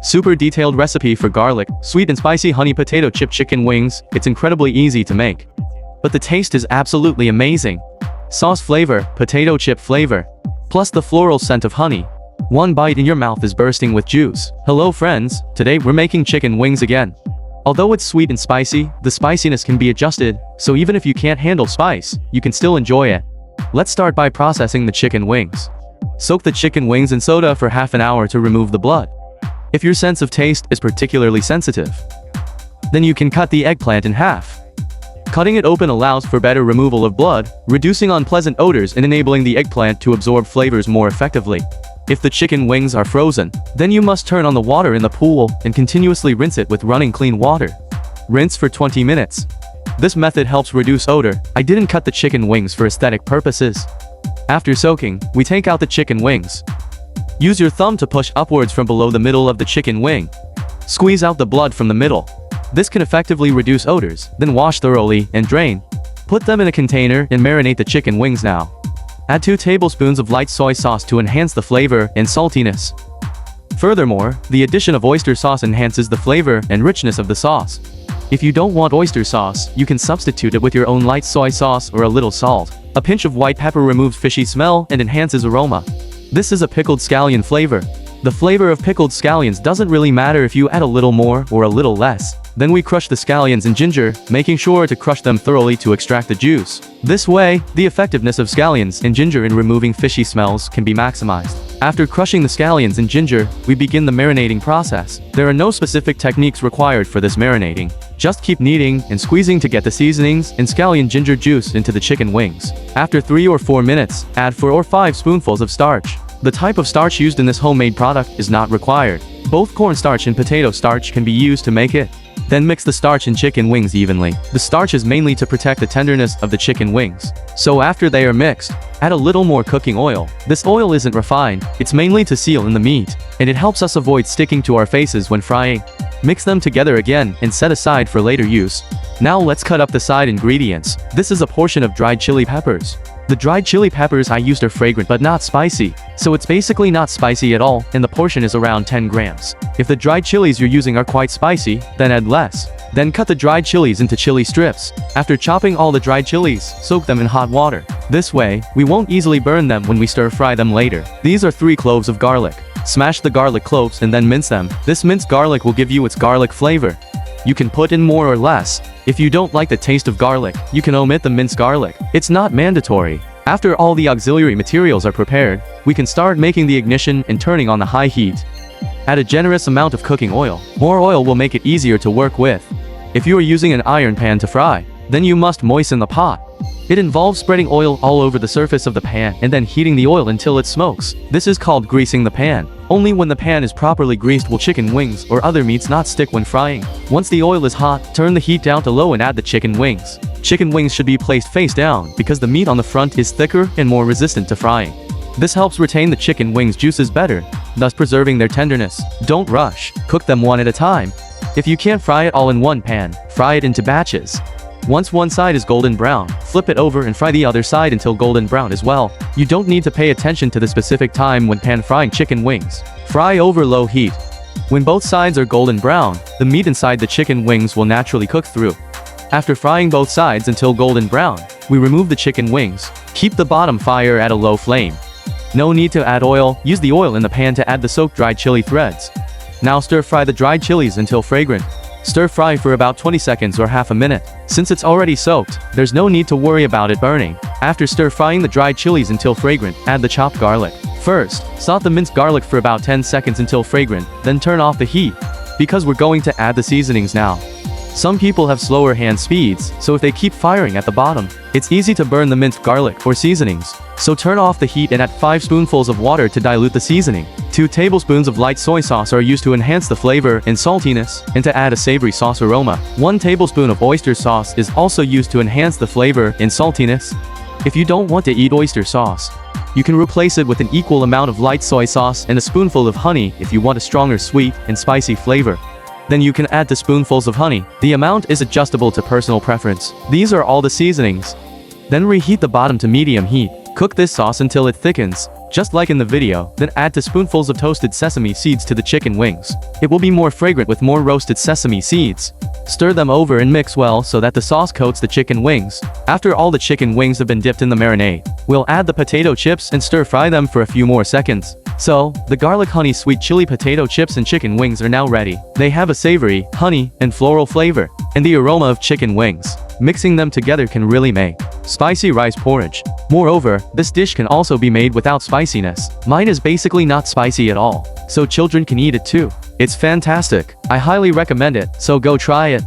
Super detailed recipe for garlic, sweet and spicy honey potato chip chicken wings. It's incredibly easy to make, but the taste is absolutely amazing. Sauce flavor, potato chip flavor, plus the floral scent of honey. One bite and your mouth is bursting with juice. Hello friends, today we're making chicken wings again. Although it's sweet and spicy, the spiciness can be adjusted, so even if you can't handle spice, you can still enjoy it. Let's start by processing the chicken wings. Soak the chicken wings in soda for half an hour to remove the blood. If your sense of taste is particularly sensitive, then you can cut the eggplant in half. Cutting it open allows for better removal of blood, reducing unpleasant odors and enabling the eggplant to absorb flavors more effectively. If the chicken wings are frozen, then you must turn on the water in the pool and continuously rinse it with running clean water. Rinse for 20 minutes. This method helps reduce odor. I didn't cut the chicken wings for aesthetic purposes. After soaking, we take out the chicken wings. Use your thumb to push upwards from below the middle of the chicken wing. Squeeze out the blood from the middle. This can effectively reduce odors, then wash thoroughly and drain. Put them in a container and marinate the chicken wings now. Add 2 tablespoons of light soy sauce to enhance the flavor and saltiness. Furthermore, the addition of oyster sauce enhances the flavor and richness of the sauce. If you don't want oyster sauce, you can substitute it with your own light soy sauce or a little salt. A pinch of white pepper removes fishy smell and enhances aroma. This is a pickled scallion flavor. The flavor of pickled scallions doesn't really matter if you add a little more or a little less. Then we crush the scallions and ginger, making sure to crush them thoroughly to extract the juice. This way, the effectiveness of scallions and ginger in removing fishy smells can be maximized. After crushing the scallions and ginger, we begin the marinating process. There are no specific techniques required for this marinating. Just keep kneading and squeezing to get the seasonings and scallion ginger juice into the chicken wings. After 3 or 4 minutes, add 4 or 5 spoonfuls of starch. The type of starch used in this homemade product is not required. Both cornstarch and potato starch can be used to make it. Then mix the starch and chicken wings evenly. The starch is mainly to protect the tenderness of the chicken wings. So after they are mixed, add a little more cooking oil. This oil isn't refined, it's mainly to seal in the meat, and it helps us avoid sticking to our faces when frying. Mix them together again and set aside for later use. Now let's cut up the side ingredients. This is a portion of dried chili peppers. The dried chili peppers I used are fragrant but not spicy, so it's basically not spicy at all, and the portion is around 10 grams. If the dried chilies you're using are quite spicy, then add less. Then cut the dried chilies into chili strips. After chopping all the dried chilies, soak them in hot water. This way, we won't easily burn them when we stir fry them later. These are 3 cloves of garlic. Smash the garlic cloves and then mince them. This minced garlic will give you its garlic flavor. You can put in more or less. If you don't like the taste of garlic, you can omit the minced garlic. It's not mandatory. After all the auxiliary materials are prepared, we can start making the ignition and turning on the high heat. Add a generous amount of cooking oil. More oil will make it easier to work with. If you are using an iron pan to fry, then you must moisten the pot. It involves spreading oil all over the surface of the pan and then heating the oil until it smokes. This is called greasing the pan. Only when the pan is properly greased will chicken wings or other meats not stick when frying. Once the oil is hot, turn the heat down to low and add the chicken wings. Chicken wings should be placed face down because the meat on the front is thicker and more resistant to frying. This helps retain the chicken wings' juices better, thus preserving their tenderness. Don't rush. Cook them one at a time. If you can't fry it all in one pan, fry it into batches. Once one side is golden brown, flip it over and fry the other side until golden brown as well. You don't need to pay attention to the specific time when pan frying chicken wings. Fry over low heat. When both sides are golden brown, the meat inside the chicken wings will naturally cook through. After frying both sides until golden brown, we remove the chicken wings. Keep the bottom fire at a low flame. No need to add oil. Use the oil in the pan to add the soaked dried chili threads. Now stir fry the dried chilies until fragrant. Stir fry for about 20 seconds or half a minute. Since it's already soaked, there's no need to worry about it burning. After stir frying the dried chilies until fragrant, add the chopped garlic. First, saute the minced garlic for about 10 seconds until fragrant, then turn off the heat, because we're going to add the seasonings now. Some people have slower hand speeds, so if they keep firing at the bottom, it's easy to burn the minced garlic or seasonings. So turn off the heat and add 5 spoonfuls of water to dilute the seasoning. 2 tablespoons of light soy sauce are used to enhance the flavor and saltiness, and to add a savory sauce aroma. 1 tablespoon of oyster sauce is also used to enhance the flavor and saltiness. If you don't want to eat oyster sauce, you can replace it with an equal amount of light soy sauce and a spoonful of honey if you want a stronger sweet and spicy flavor. Then you can add 2 spoonfuls of honey. The amount is adjustable to personal preference. These are all the seasonings. Then reheat the bottom to medium heat. Cook this sauce until it thickens, just like in the video, then add 2 spoonfuls of toasted sesame seeds to the chicken wings. It will be more fragrant with more roasted sesame seeds. Stir them over and mix well so that the sauce coats the chicken wings. After all the chicken wings have been dipped in the marinade, we'll add the potato chips and stir fry them for a few more seconds. So, the garlic honey sweet chili potato chips and chicken wings are now ready. They have a savory, honey, and floral flavor, and the aroma of chicken wings. Mixing them together can really make spicy rice porridge. Moreover, this dish can also be made without spiciness. Mine is basically not spicy at all, so children can eat it too. It's fantastic. I highly recommend it, so go try it.